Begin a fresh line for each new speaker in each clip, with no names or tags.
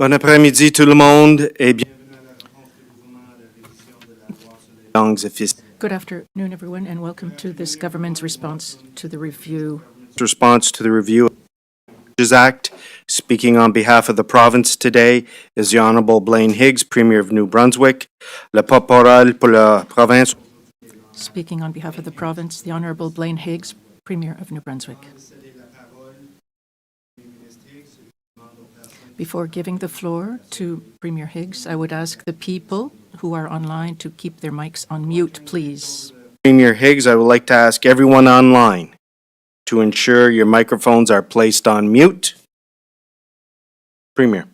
Bon après-midi tout le monde et bienvenue à la rencontre du gouvernement à la révision de la loi sur les langues officielles.
Good afternoon, everyone, and welcome to this government's response to the review.
Response to the review of the Languages Act. Speaking on behalf of the province today is the Honourable Blaine Higgs, Premier of New Brunswick. Le porte-parole pour la province.
Speaking on behalf of the province, the Honourable Blaine Higgs, Premier of New Brunswick. Before giving the floor to Premier Higgs, I would ask the people who are online to keep their mics on mute, please.
Premier Higgs, I would like to ask everyone online to ensure your microphones are placed on mute. Premier.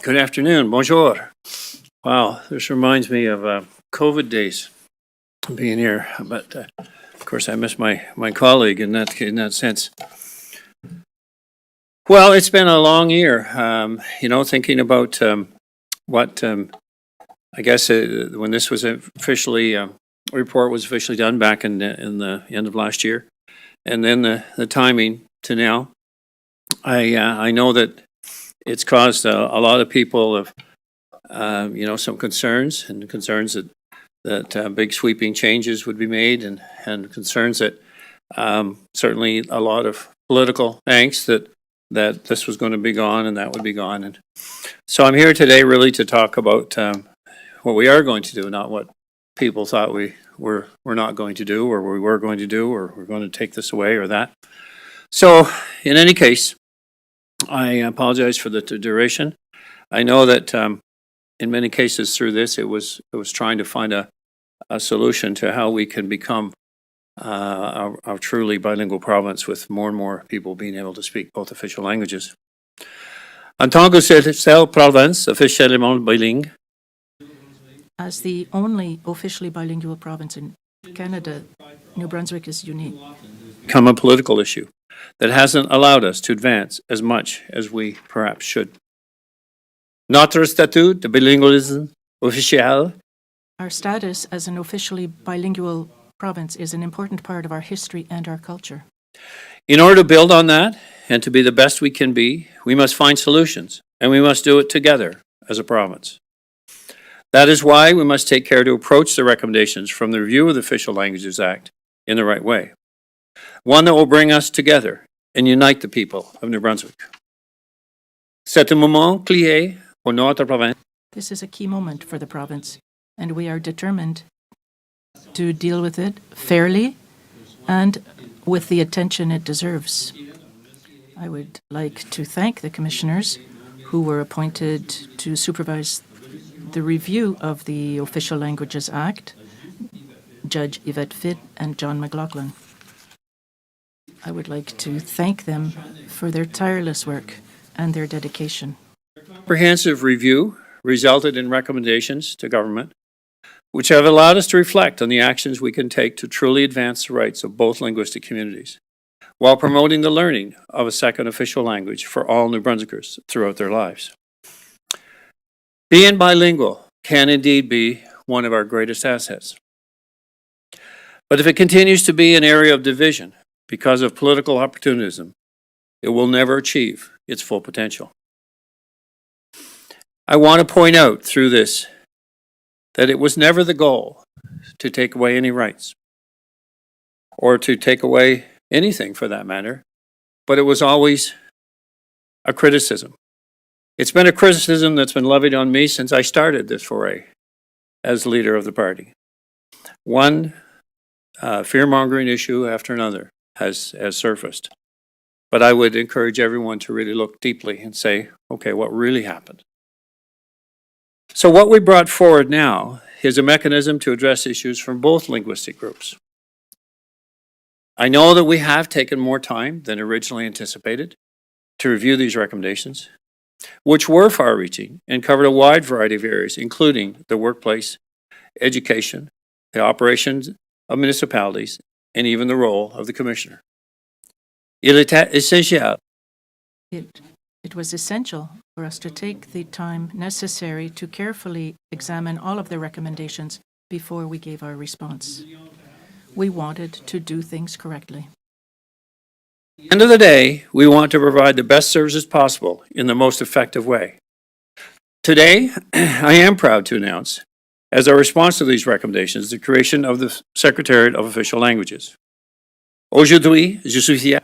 Good afternoon. Bonjour. Wow, this reminds me of COVID days, being here. But of course, I miss my colleague in that sense. Well, it's been a long year. Thinking about what I guess when this was officially report was officially done back in the end of last year, and then the timing to now. I know that it's caused a lot of people of, some concerns that big sweeping changes would be made, and concerns that certainly a lot of political angst that this was going to be gone and that would be gone. And so I'm here today really to talk about what we are going to do, not what people thought we were not going to do, or we were going to do, or we're going to take this away or that. So in any case, I apologize for the duration. I know that in many cases through this, it was trying to find a solution to how we can become a truly bilingual province with more and more people being able to speak both official languages. En tant que seule province officiellement bilingue,
As the only officially bilingual province in Canada, New Brunswick is unique.
become a political issue that hasn't allowed us to advance as much as we perhaps should. Notre statut de bilingualisme officiel.
Our status as an officially bilingual province is an important part of our history and our culture.
In order to build on that and to be the best we can be, we must find solutions, and we must do it together as a province. That is why we must take care to approach the recommendations from the review of the Official Languages Act in the right way. One that will bring us together and unite the people of New Brunswick. C'est un moment clé pour notre province.
This is a key moment for the province, and we are determined to deal with it fairly and with the attention it deserves. I would like to thank the commissioners who were appointed to supervise the review of the Official Languages Act, Judge Yvette Fitt and John McLaughlin. I would like to thank them for their tireless work and their dedication.
Comprehensive review resulted in recommendations to government, which have allowed us to reflect on the actions we can take to truly advance the rights of both linguistic communities, while promoting the learning of a second official language for all New Brunswickers throughout their lives. Being bilingual can indeed be one of our greatest assets. But if it continues to be an area of division because of political opportunism, it will never achieve its full potential. I want to point out through this that it was never the goal to take away any rights or to take away anything for that matter, but it was always a criticism. It's been a criticism that's been levied on me since I started this foray as leader of the party. One fear-mongering issue after another has surfaced. But I would encourage everyone to really look deeply and say, okay, what really happened? So what we brought forward now is a mechanism to address issues from both linguistic groups. I know that we have taken more time than originally anticipated to review these recommendations, which were far-reaching and covered a wide variety of areas, including the workplace, education, the operations of municipalities, and even the role of the Commissioner. Il était essentiel
It was essential for us to take the time necessary to carefully examine all of the recommendations before we gave our response. We wanted to do things correctly.
At the end of the day, we want to provide the best services possible in the most effective way. Today, I am proud to announce, as our response to these recommendations, the creation of the Secretariat of Official Languages. Aujourd'hui, je suis fier.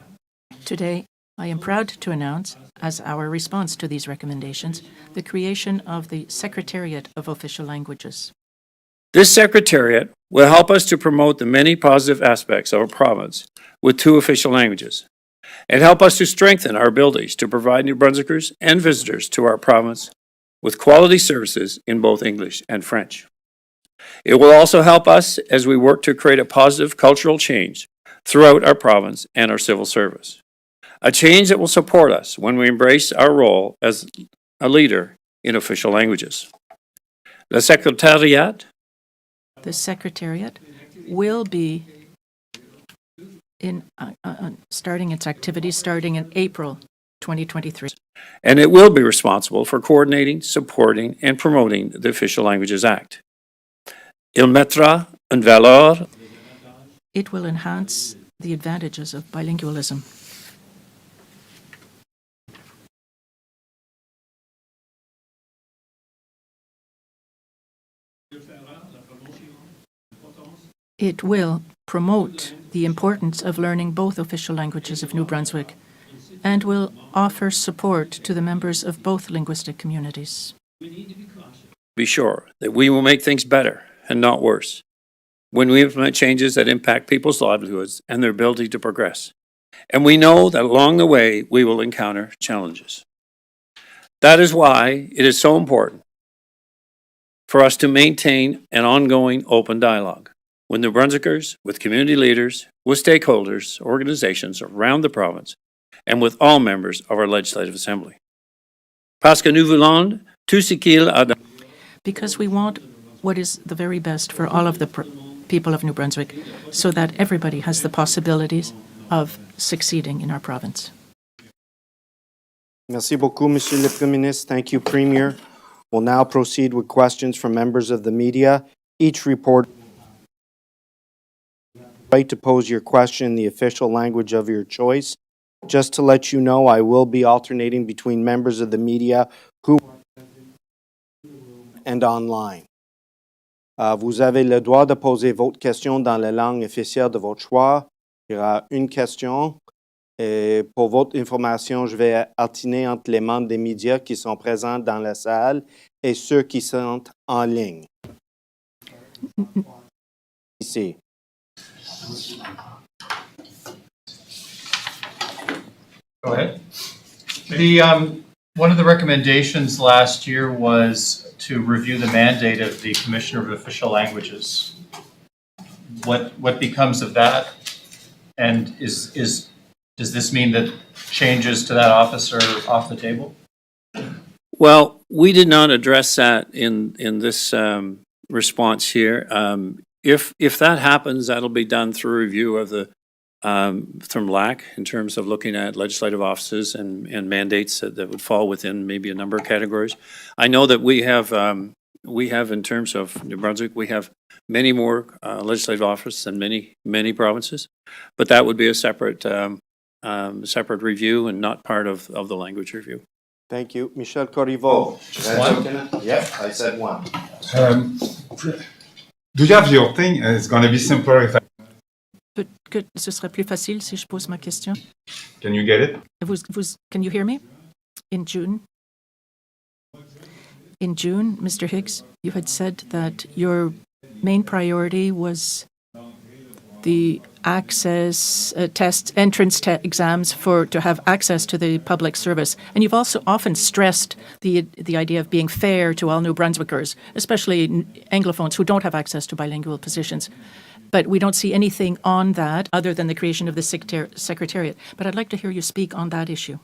Today, I am proud to announce, as our response to these recommendations, the creation of the Secretariat of Official Languages.
This Secretariat will help us to promote the many positive aspects of our province with 2 official languages, and help us to strengthen our abilities to provide New Brunswickers and visitors to our province with quality services in both English and French. It will also help us as we work to create a positive cultural change throughout our province and our civil service. A change that will support us when we embrace our role as a leader in official languages. Le Secretariat
The Secretariat will be starting its activities starting in April 2023.
and it will be responsible for coordinating, supporting, and promoting the Official Languages Act. Il mettra en valeur
It will enhance the advantages of bilingualism. It will promote the importance of learning both official languages of New Brunswick and will offer support to the members of both linguistic communities.
be sure that we will make things better and not worse when we implement changes that impact people's livelihoods and their ability to progress. And we know that along the way, we will encounter challenges. That is why it is so important for us to maintain an ongoing open dialogue with New Brunswickers, with community leaders, with stakeholders, organizations around the province, and with all members of our Legislative Assembly. Parce que nous voulons tout ce qu'il a.
Because we want what is the very best for all of the people of New Brunswick, so that everybody has the possibilities of succeeding in our province.
Merci beaucoup, Monsieur le Premier Ministre. Thank you, Premier. We'll now proceed with questions from members of the media. Each report right to pose your question in the official language of your choice. Just to let you know, I will be alternating between members of the media who and online. Vous avez le droit de poser votre question dans la langue officielle de votre choix. Il y aura une question. Et pour votre information, je vais alterner entre les membres des médias qui sont présents dans la salle et ceux qui sont en ligne. Ici.
Go ahead. One of the recommendations last year was to review the mandate of the Commissioner of Official Languages. What becomes of that? And does this mean that changes to that office are off the table?
Well, we did not address that in this response here. If that happens, that'll be done through review of the from LAC in terms of looking at legislative offices and mandates that would fall within maybe a number of categories. I know that we have in terms of New Brunswick, we have many more legislative offices than many provinces, but that would be a separate review and not part of the language review.
Thank you. Michel Corriveau.
One?
Yeah, I said one.
Do you have your thing? It's going to be simpler if I...
Que ce serait plus facile si je pose ma question.
Can you get it?
Can you hear me? In June, Mr. Higgs, you had said that your main priority was the access entrance exams to have access to the public service. And you've also often stressed the idea of being fair to all New Brunswickers, especially Anglophones who don't have access to bilingual positions. But we don't see anything on that other than the creation of the Secretariat. But I'd like to hear you speak on that issue.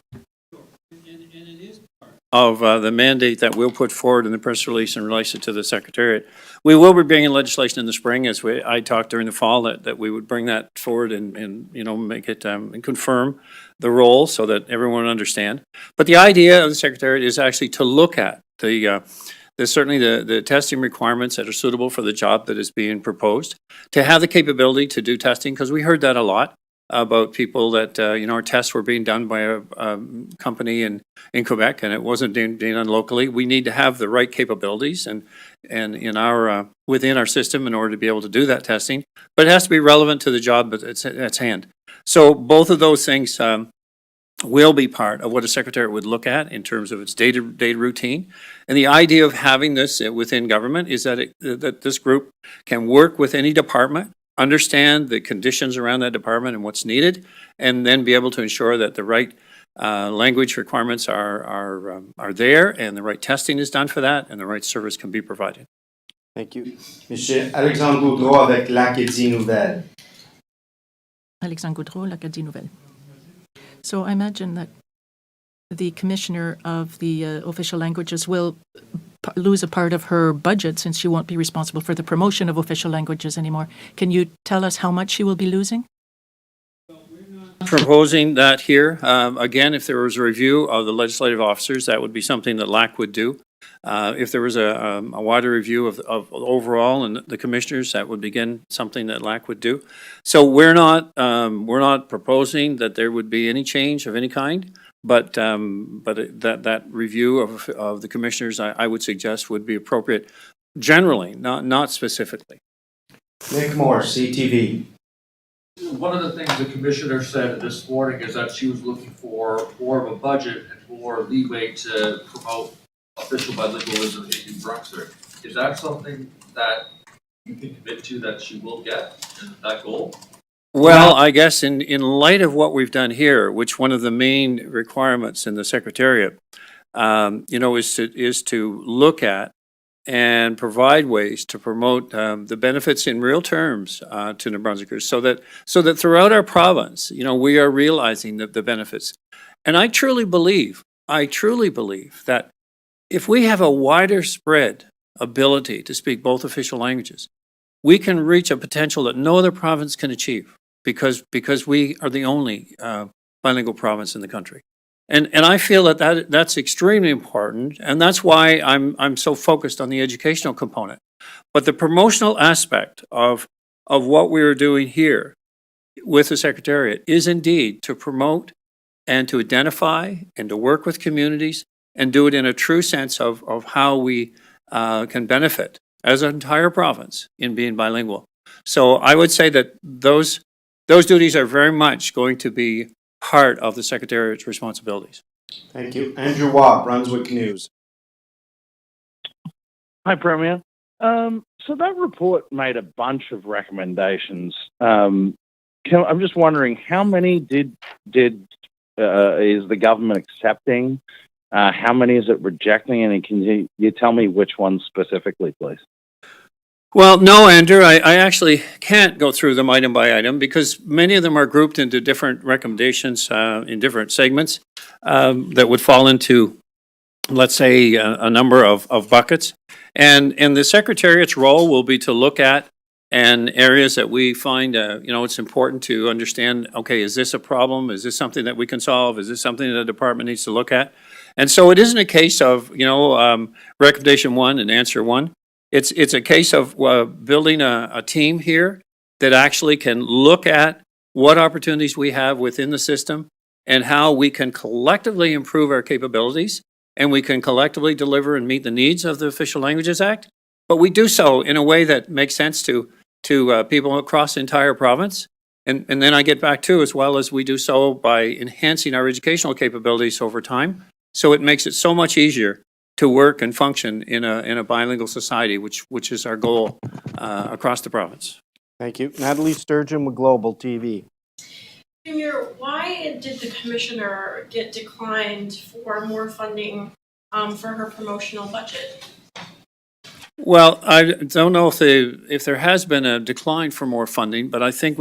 of the mandate that we'll put forward in the press release in relation to the Secretariat. We will be bringing legislation in the spring, as I talked during the fall, that we would bring that forward and make it, and confirm the role so that everyone would understand. But the idea of the Secretariat is actually to look at certainly the testing requirements that are suitable for the job that is being proposed, to have the capability to do testing, because we heard that a lot about people that, our tests were being done by a company in Quebec and it wasn't being done locally. We need to have the right capabilities and in our, within our system in order to be able to do that testing, but it has to be relevant to the job at hand. So both of those things will be part of what a secretariat would look at in terms of its day-to-day routine. And the idea of having this within government is that that this group can work with any department, understand the conditions around that department and what's needed, and then be able to ensure that the right language requirements are there, and the right testing is done for that, and the right service can be provided.
Thank you. Monsieur Alexandre Gaudreau avec l'Acadie Nouvelle.
Alexandre Gaudreau, l'Acadie Nouvelle. So I imagine that the commissioner of the official languages will lose a part of her budget since she won't be responsible for the promotion of official languages anymore. Can you tell us how much she will be losing?
Proposing that here. Again, if there was a review of the legislative officers, that would be something that LAC would do. If there was a wider review of overall and the commissioners, that would begin something that LAC would do. So we're not proposing that there would be any change of any kind, but that review of the commissioners, I would suggest would be appropriate generally, not specifically.
Nick Moore, CTV.
One of the things the commissioner said this morning is that she was looking for more of a budget and more leeway to promote official bilingualism in New Brunswick. Is that something that you can commit to that she will get, that goal?
Well, I guess in light of what we've done here, which one of the main requirements in the Secretariat, is to look at and provide ways to promote the benefits in real terms to New Brunswickers, so that throughout our province, we are realizing the benefits. And I truly believe that if we have a wider spread ability to speak both official languages, we can reach a potential that no other province can achieve, because we are the only bilingual province in the country. And I feel that's extremely important, and that's why I'm so focused on the educational component. But the promotional aspect of what we are doing here with the Secretariat is indeed to promote and to identify and to work with communities and do it in a true sense of how we can benefit as an entire province in being bilingual. So I would say that those duties are very much going to be part of the Secretariat's responsibilities.
Thank you. Andrew Waugh, Brunswick News.
Hi, Premier. So that report made a bunch of recommendations. I'm just wondering, how many is the government accepting? How many is it rejecting? And can you tell me which ones specifically, please?
Well, no, Andrew, I actually can't go through them item by item because many of them are grouped into different recommendations in different segments that would fall into, let's say, a number of buckets. And the Secretariat's role will be to look at and areas that we find, it's important to understand, okay, is this a problem? Is this something that we can solve? Is this something that the department needs to look at? And so it isn't a case of, recommendation one and answer one. It's a case of building a team here that actually can look at what opportunities we have within the system and how we can collectively improve our capabilities, and we can collectively deliver and meet the needs of the Official Languages Act. But we do so in a way that makes sense to people across the entire province. And then I get back to, as well as we do so by enhancing our educational capabilities over time. So it makes it so much easier to work and function in a bilingual society, which is our goal across the province.
Thank you. Natalie Sturgeon with Global TV.
Premier, why did the commissioner get declined for more funding for her promotional budget?
Well, I don't know if there has been a decline for more funding, but I think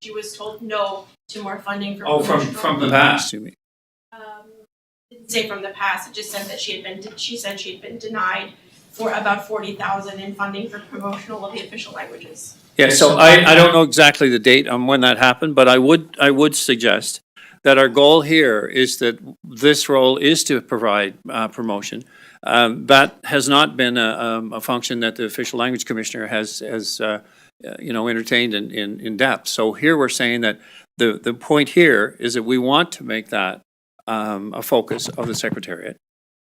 She was told no to more funding for
from the past, you mean?
didn't say from the past, it just said that she said she had been denied for about 40,000 in funding for promotional of the official languages.
Yeah, so I don't know exactly the date on when that happened, but I would suggest that our goal here is that this role is to provide promotion. That has not been a function that the official language commissioner has entertained in depth. So here we're saying that the point here is that we want to make that a focus of the Secretariat.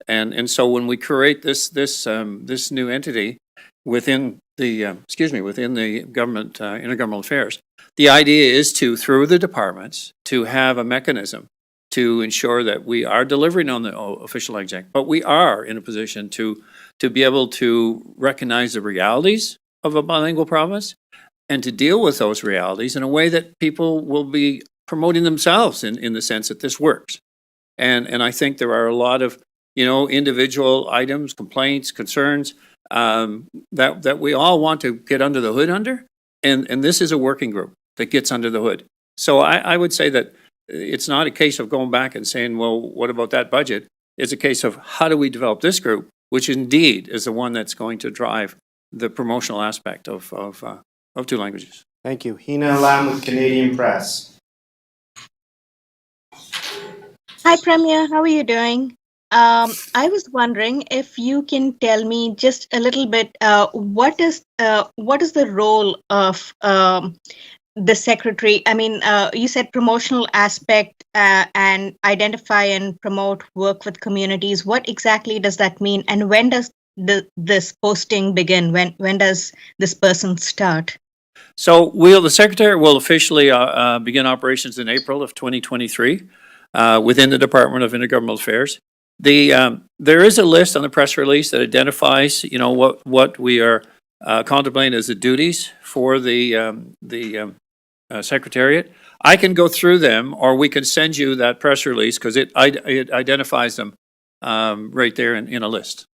And so when we create this new entity within the government, intergovernmental affairs, the idea is to, through the departments, to have a mechanism to ensure that we are delivering on the official language act, but we are in a position to be able to recognize the realities of a bilingual province and to deal with those realities in a way that people will be promoting themselves in the sense that this works. And I think there are a lot of, individual items, complaints, concerns that we all want to get under the hood under. And this is a working group that gets under the hood. So I would say that it's not a case of going back and saying, well, what about that budget? It's a case of how do we develop this group, which indeed is the one that's going to drive the promotional aspect of two languages.
Thank you. Hina Lam with Canadian Press.
Hi, Premier. How are you doing? I was wondering if you can tell me just a little bit. What is the role of the secretary? I mean, you said promotional aspect and identify and promote work with communities. What exactly does that mean? And when does this posting begin? When does this person start?
So the Secretariat will officially begin operations in April of 2023 within the Department of Intergovernmental Affairs. There is a list on the press release that identifies, what we are contemplating as the duties for the Secretariat. I can go through them, or we can send you that press release because it identifies them right there in a list.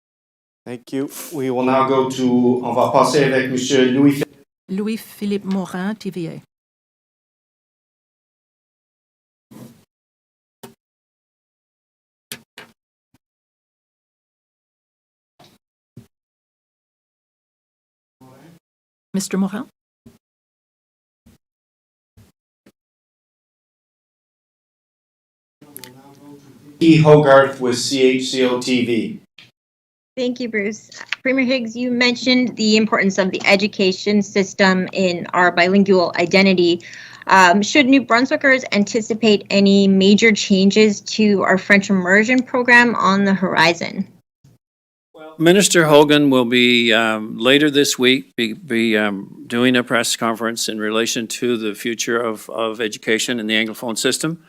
Thank you. We will now go to, on va passer avec Monsieur
Louis-Philippe Morin, TVA. Mr. Morin?
E. Hogarth with CHCO TV.
Thank you, Bruce. Premier Higgs, you mentioned the importance of the education system in our bilingual identity. Should New Brunswickers anticipate any major changes to our French immersion program on the horizon?
Minister Hogan will be later this week be doing a press conference in relation to the future of education in the Anglophone system.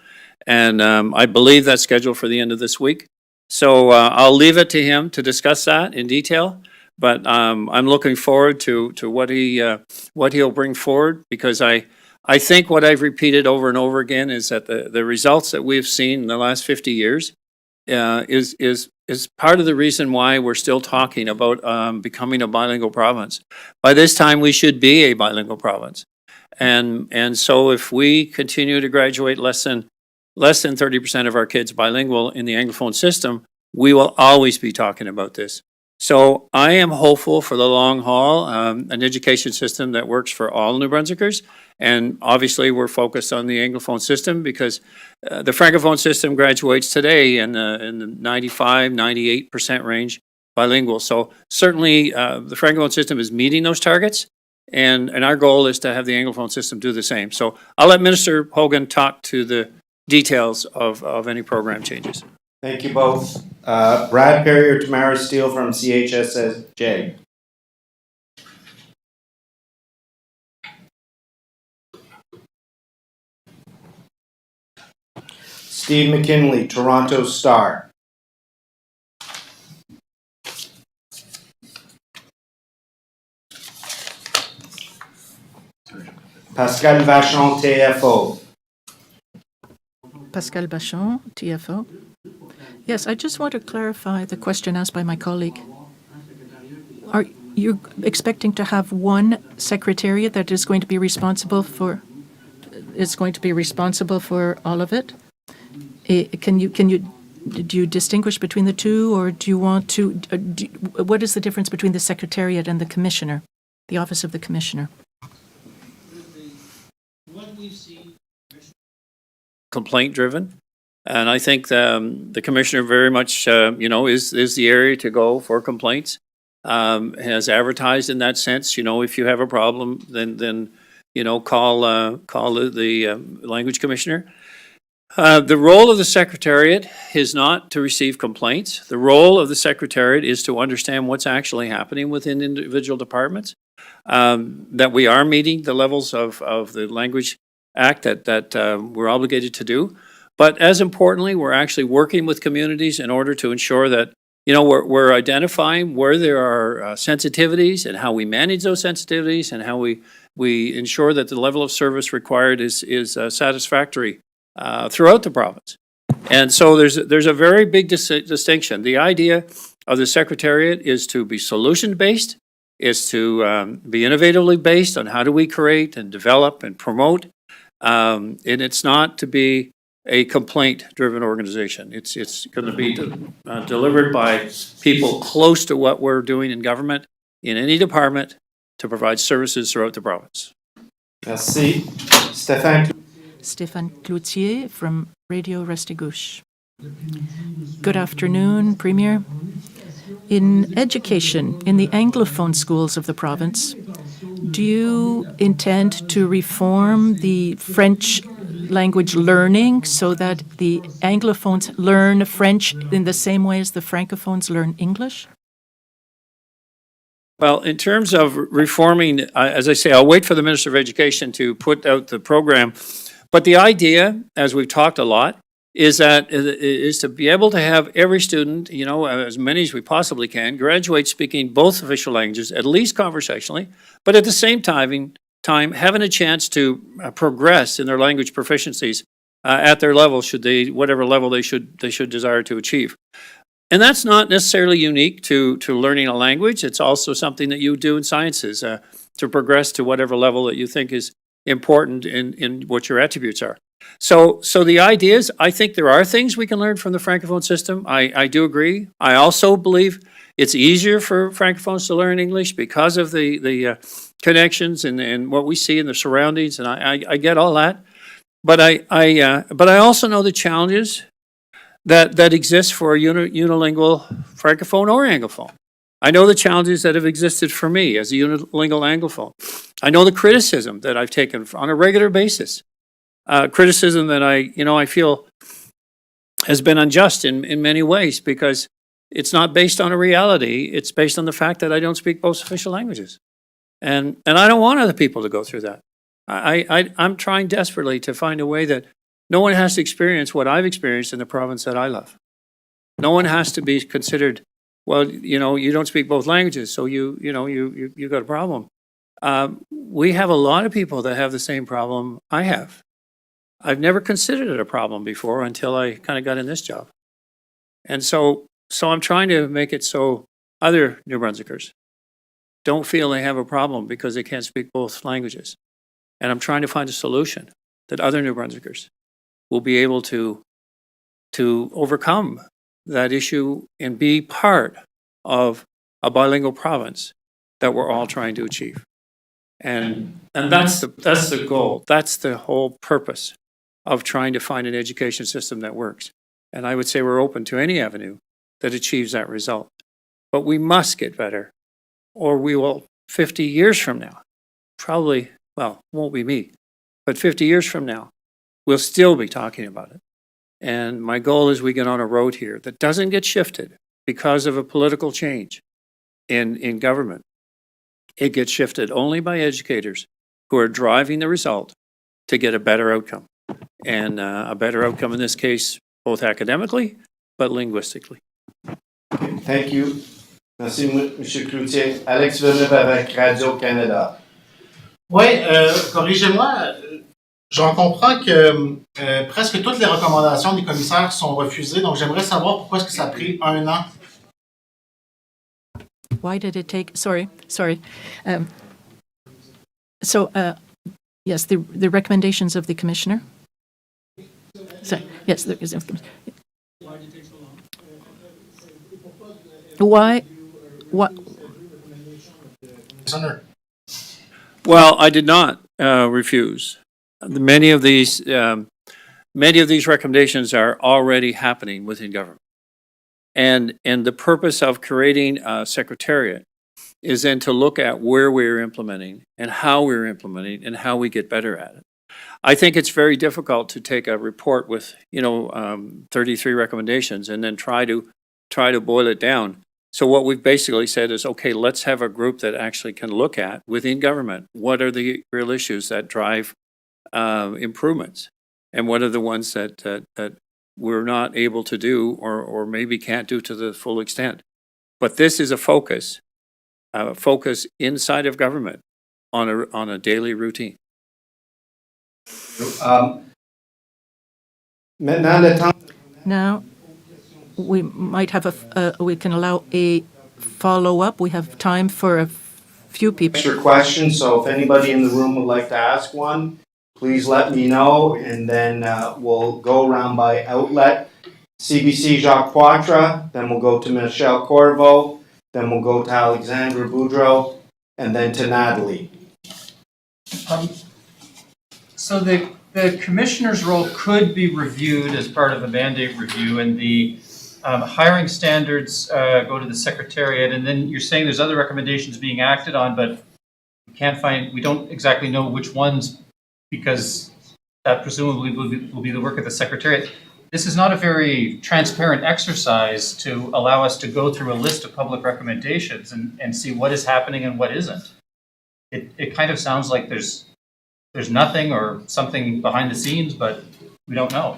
And I believe that's scheduled for the end of this week. So I'll leave it to him to discuss that in detail. But I'm looking forward to what he'll bring forward, because I think what I've repeated over and over again is that the results that we've seen in the last 50 years is part of the reason why we're still talking about becoming a bilingual province. By this time, we should be a bilingual province. And so if we continue to graduate less than 30% of our kids bilingual in the Anglophone system, we will always be talking about this. So I am hopeful for the long haul, an education system that works for all New Brunswickers. And obviously, we're focused on the Anglophone system because the Francophone system graduates today in the 95, 98% range bilingual. So certainly, the Francophone system is meeting those targets. And our goal is to have the Anglophone system do the same. So I'll let Minister Hogan talk to the details of any program changes.
Thank you both. Brad Perry or Tamara Steele from CHSJ. Steve McKinley, Toronto Star. Pascal Vachon, TFO.
Pascal Bachon, TFO. Yes, I just want to clarify the question asked by my colleague. Are you expecting to have one secretariat that is going to be responsible for all of it? Can you do you distinguish between the two, or do you want to, what is the difference between the Secretariat and the Commissioner, the Office of the Commissioner?
Complaint driven. And I think the commissioner very much, is the area to go for complaints. Has advertised in that sense, if you have a problem, then call the language commissioner. The role of the Secretariat is not to receive complaints. The role of the Secretariat is to understand what's actually happening within individual departments, that we are meeting the levels of the Language Act that we're obligated to do. But as importantly, we're actually working with communities in order to ensure that, we're identifying where there are sensitivities and how we manage those sensitivities and how we ensure that the level of service required is satisfactory throughout the province. And so there's a very big distinction. The idea of the Secretariat is to be solution-based, is to be innovatively based on how do we create and develop and promote, and it's not to be a complaint-driven organization. It's going to be delivered by people close to what we're doing in government, in any department, to provide services throughout the province.
Merci.
Stéphane Cloutier from Radio Restigouche. Good afternoon, Premier. In education, in the Anglophone schools of the province, do you intend to reform the French language learning so that the Anglophones learn French in the same way as the Francophones learn English?
Well, in terms of reforming, as I say, I'll wait for the Minister of Education to put out the program. But the idea, as we've talked a lot, is to be able to have every student, as many as we possibly can, graduate speaking both official languages, at least conversationally, but at the same time having a chance to progress in their language proficiencies at their level, whatever level they should desire to achieve. And that's not necessarily unique to learning a language. It's also something that you do in sciences to progress to whatever level that you think is important in what your attributes are. So the idea is, I think there are things we can learn from the Francophone system. I do agree. I also believe it's easier for Francophones to learn English because of the connections and what we see in the surroundings, and I get all that. But I also know the challenges that exist for a unilingual Francophone or Anglophone. I know the challenges that have existed for me as a unilingual Anglophone. I know the criticism that I've taken on a regular basis. Criticism that I feel has been unjust in many ways because it's not based on a reality. It's based on the fact that I don't speak both official languages. And I don't want other people to go through that. I'm trying desperately to find a way that no one has to experience what I've experienced in the province that I love. No one has to be considered, well, you don't speak both languages, so you got a problem. We have a lot of people that have the same problem I have. I've never considered it a problem before until I kind of got in this job. And so I'm trying to make it so other New Brunswickers don't feel they have a problem because they can't speak both languages. And I'm trying to find a solution that other New Brunswickers will be able to overcome that issue and be part of a bilingual province that we're all trying to achieve. And that's the goal. That's the whole purpose of trying to find an education system that works. And I would say we're open to any avenue that achieves that result. But we must get better, or we will, 50 years from now, probably, well, won't be me, but 50 years from now, we'll still be talking about it. And my goal is we get on a road here that doesn't get shifted because of a political change in government. It gets shifted only by educators who are driving the result to get a better outcome. And a better outcome in this case, both academically, but linguistically.
Thank you. Merci, M. Cloutier. Alex Villeneuve avec Radio-Canada.
Oui, corrigez-moi. J'en comprends que presque toutes les recommandations des commissaires sont refusées, donc j'aimerais savoir pourquoi est-ce que ça a pris 1 an.
Why did it take, sorry. Yes, the recommendations of the commissioner. So, yes, there is.
Why did it take so long?
Why? What?
Senator.
Well, I did not refuse. Many of these recommendations are already happening within government. And the purpose of creating a secretariat is then to look at where we're implementing and how we're implementing and how we get better at it. I think it's very difficult to take a report with, 33 recommendations and then try to boil it down. So what we've basically said is, okay, let's have a group that actually can look at within government, what are the real issues that drive improvements? And what are the ones that we're not able to do or maybe can't do to the full extent? But this is a focus inside of government on a daily routine.
Now, we might have we can allow a follow-up. We have time for a few people.
Extra questions, so if anybody in the room would like to ask one, please let me know, and then we'll go around by outlet. CBC Jacques Poitras, then we'll go to Michelle Corvo, then we'll go to Alexandra Boudreau, and then to Natalie.
So the commissioner's role could be reviewed as part of the mandate review, and the hiring standards go to the Secretariat, and then you're saying there's other recommendations being acted on, but we don't exactly know which ones, because that presumably will be the work of the Secretariat. This is not a very transparent exercise to allow us to go through a list of public recommendations and see what is happening and what isn't. It kind of sounds like there's nothing or something behind the scenes, but we don't know.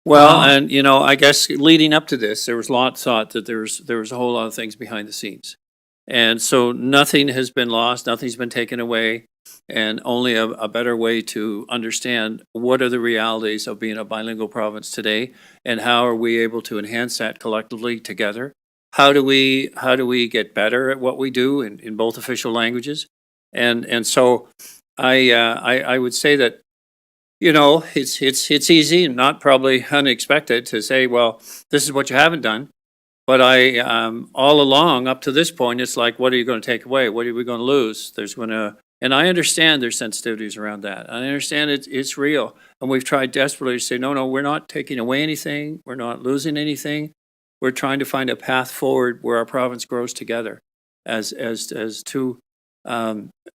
Well, and I guess leading up to this, there was lots thought that there was a whole lot of things behind the scenes, and so nothing has been lost, nothing's been taken away, and only a better way to understand what are the realities of being a bilingual province today, and how are we able to enhance that collectively together. How do we get better at what we do in both official languages, and so I would say that. It's easy and not probably unexpected to say, well, this is what you haven't done. But all along up to this point, it's like, what are you going to take away? What are we going to lose? And I understand there's sensitivities around that. I understand it's real. And we've tried desperately to say, no, we're not taking away anything. We're not losing anything. We're trying to find a path forward where our province grows together as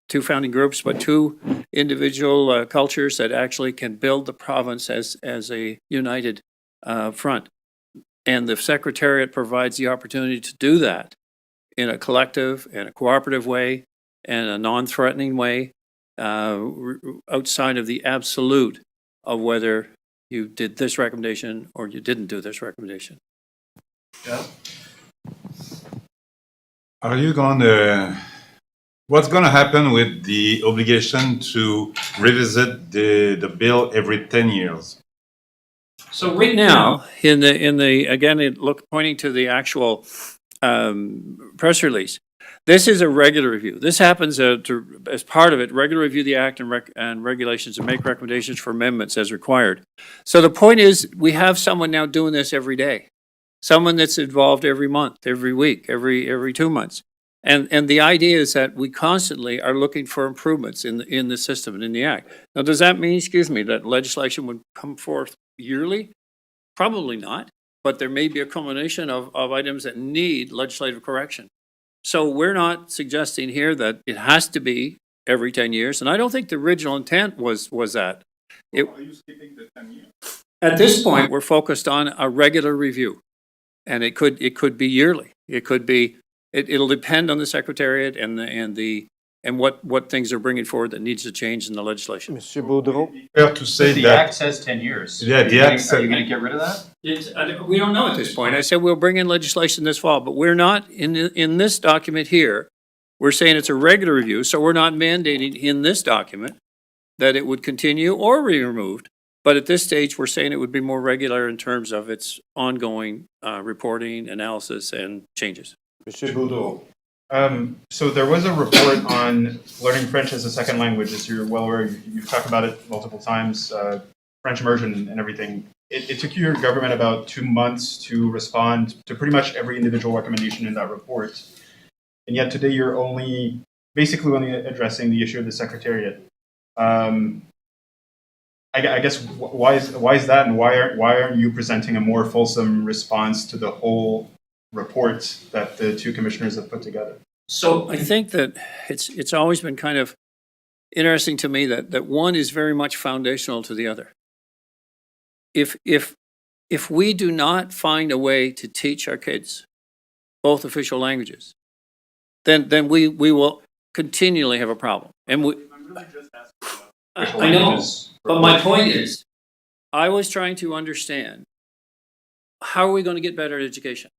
two founding groups, but two individual cultures that actually can build the province as a united front. And the Secretariat provides the opportunity to do that in a collective and a cooperative way and a non-threatening way, outside of the absolute of whether you did this recommendation or you didn't do this recommendation.
Yeah.
Are you going to... What's going to happen with the obligation to revisit the bill every 10 years?
So right now, in the again, pointing to the actual press release, this is a regular review. This happens as part of it, regular review the act and regulations and make recommendations for amendments as required. So the point is, we have someone now doing this every day, someone that's involved every month, every week, every 2 months. And the idea is that we constantly are looking for improvements in the system and in the act. Now, does that mean, that legislation would come forth yearly? Probably not, but there may be a culmination of items that need legislative correction. So we're not suggesting here that it has to be every 10 years, and I don't think the original intent was that.
Are you skipping the 10 years?
At this point, we're focused on a regular review, and it could be yearly. It could be. It'll depend on the Secretariat and what things are bringing forward that needs to change in the legislation.
Monsieur Boudreau?
Fair to say
the
that
act says 10 years.
Yeah, the act says...
Are you going to get rid of that?
We don't know at this point. I said we'll bring in legislation this fall, but we're not, in this document here, we're saying it's a regular review, so we're not mandating in this document that it would continue or be removed. But at this stage, we're saying it would be more regular in terms of its ongoing reporting, analysis, and changes.
Monsieur Boudreau.
So there was a report on learning French as a second language, as you're well aware. You've talked about it multiple times, French immersion and everything, it took your government about 2 months to respond to pretty much every individual recommendation in that report. And yet today you're basically only addressing the issue of the Secretariat. I guess why is that, and why aren't you presenting a more fulsome response to the whole report that the two commissioners have put together?
So I think that it's always been kind of interesting to me that one is very much foundational to the other. If we do not find a way to teach our kids both official languages, then we will continually have a problem. And I know, but my point is, I was trying to understand, how are we going to get better at education?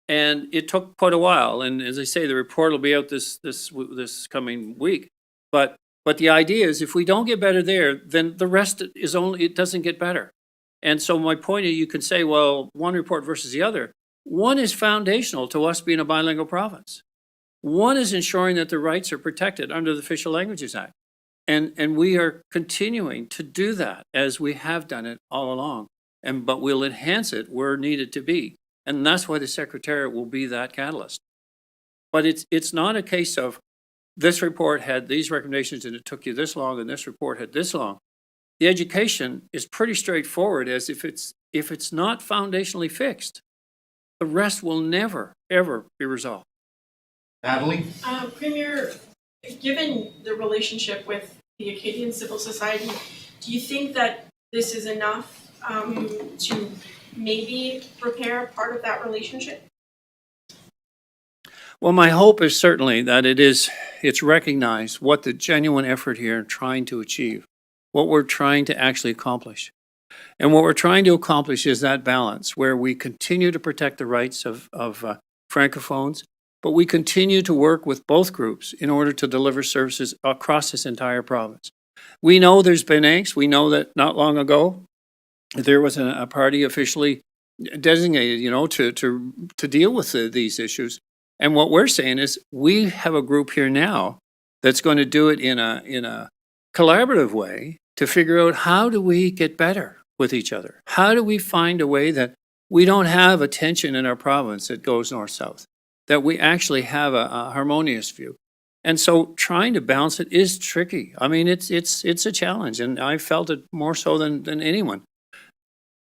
And it took quite a while. And as I say, the report will be out this coming week. But the idea is, if we don't get better there, then the rest it doesn't get better. And so my point is, you can say, well, one report versus the other. One is foundational to us being a bilingual province. One is ensuring that the rights are protected under the Official Languages Act. And we are continuing to do that, as we have done it all along. But we'll enhance it where needed to be. And that's why the Secretariat will be that catalyst. But it's not a case of, this report had these recommendations and it took you this long, and this report had this long. The education is pretty straightforward, as if it's not foundationally fixed, the rest will never, ever be resolved.
Natalie?
Premier, given the relationship with the Acadian civil society, do you think that this is enough to maybe repair part of that relationship?
Well, my hope is certainly that it's recognized what the genuine effort here trying to achieve, what we're trying to actually accomplish. And what we're trying to accomplish is that balance where we continue to protect the rights of Francophones, but we continue to work with both groups in order to deliver services across this entire province. We know there's been angst. We know that not long ago, there was a party officially designated, to deal with these issues. And what we're saying is, we have a group here now that's going to do it in a collaborative way to figure out, how do we get better with each other? How do we find a way that we don't have a tension in our province that goes north-south, that we actually have a harmonious view? And so trying to balance it is tricky. I mean, it's a challenge, and I felt it more so than anyone.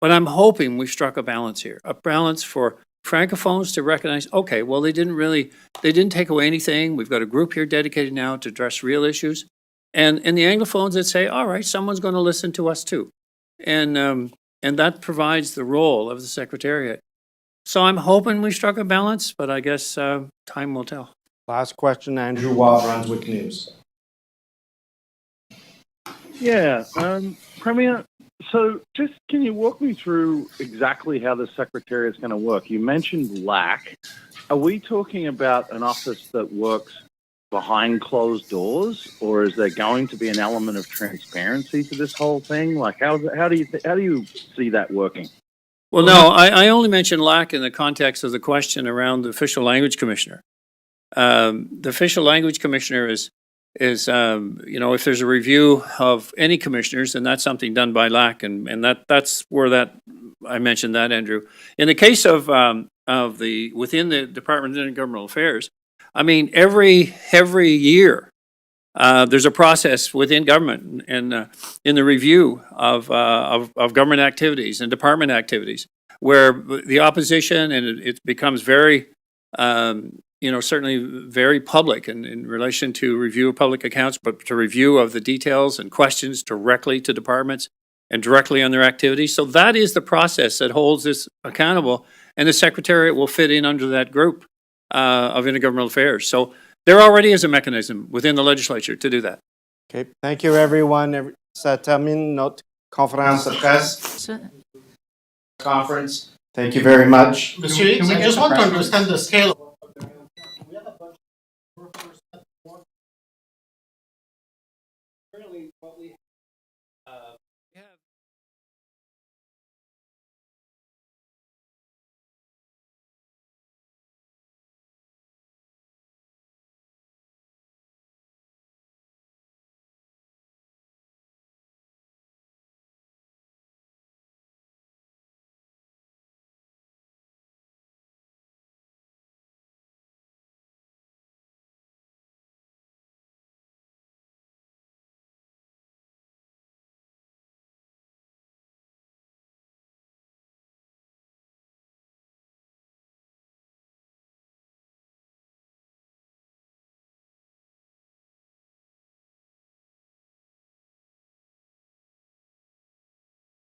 But I'm hoping we've struck a balance here, a balance for Francophones to recognize, okay, well, they didn't take away anything. We've got a group here dedicated now to address real issues. And the Anglophones that say, all right, someone's going to listen to us too. And that provides the role of the Secretariat. So I'm hoping we struck a balance, but I guess time will tell.
Last question, Andrew Waugh, Brunswick News.
Yeah, Premier, so just can you walk me through exactly how the Secretariat is going to work? You mentioned LAC. Are we talking about an office that works behind closed doors, or is there going to be an element of transparency to this whole thing? Like, how do you see that working?
Well, no, I only mentioned LAC in the context of the question around the Official Language Commissioner. The Official Language Commissioner is if there's a review of any commissioners, then that's something done by LAC, and that's where I mentioned that, Andrew. In the case of within the Department of Intergovernmental Affairs, I mean, every year there's a process within government and in the review of government activities and department activities, where the opposition, and it becomes very certainly very public in relation to review of public accounts, but to review of the details and questions directly to departments and directly on their activities. So that is the process that holds this accountable, and the Secretariat will fit in under that group of Intergovernmental Affairs. So there already is a mechanism within the legislature to do that.
Okay, thank you everyone. Ça termine notre conférence de presse. Conference. Thank you very much.
Monsieur Higgs, I just want to understand the scale. We have a bunch of currently what we